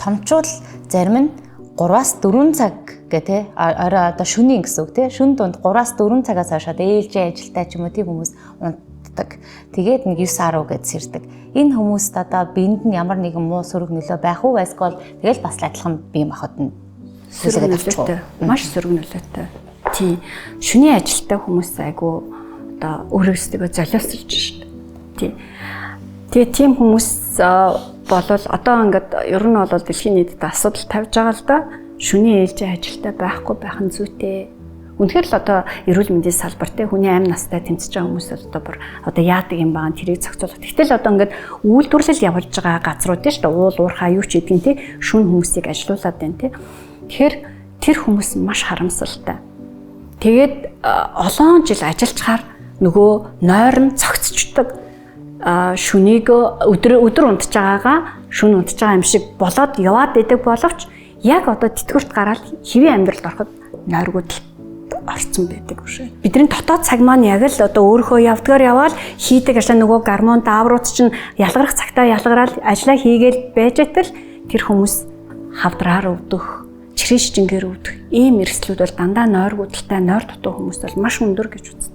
томчууд зарим нь 3-4 цаг гэх те орой одоо шөнийн гэсэн үг те шөн дунд 3-4 цагаас хойш ээлжийн ажилтай ч юм уу тийм хүмүүс унтдаг. Тэгээд нэг 9-10 гэж сэрдэг. Энэ хүмүүст одоо биед нь ямар нэгэн муу сөрөг нөлөө байх уу эсвэл тэгэл бас адилхан бие махбод нь сөрөг нөлөөтэй. Маш сөрөг нөлөөтэй. Тийм. Шөнийн ажилтай хүмүүс айгу одоо өөрөөсөө золиослж шүү дээ. Тэгээ тийм хүмүүс болвол одоо ингээд ер нь бол дэлхийн нийтэд асуудал тавьж байгаа л да. Шөнийн ээлжийн ажилтай байхгүй байх нь зүйтэй. Үнэхээр л одоо эрүүл мэндийн салбарт хүний амь настай тэмцэж байгаа хүмүүс одоо бүр одоо яадаг юм баа тэрийг зохицуулах. Гэтэл одоо ингээд үйлдвэрлэл явуулж байгаа газрууд тийм шүү дээ. Уул уурхай юу ч гэдгийг тийм шүн хүмүүсийг ажилуулад байна тийм. Тэгэхээр тэр хүмүүс маш харамсалтай. Тэгээд олон жил ажиллачаар нөгөө нойр нь цогцчдаг. Шүнийг өдөр унтж байгаагаа шүн унтж байгаа юм шиг болоод яваад идэг боловч яг одоо тэтгэврт гараад хэвийн амьдралд ороход нойргууд орцсон байдаг шүү. Бидний дотоод цаг маань яг л одоо өөрийнхөө явдгаар яваал хийдэг ашаа нөгөө гормон дааврууд чинь ялгарх цагтаа ялгараад ажиллаа хийгээл байж байтал тэр хүмүүс хавдраар өвдөх, чихрийн шижингээр өвдөх ийм эрсдлүүд бол дандаа нойргуудтай нойр дутуу хүмүүс бол маш өндөр гэж үздэг.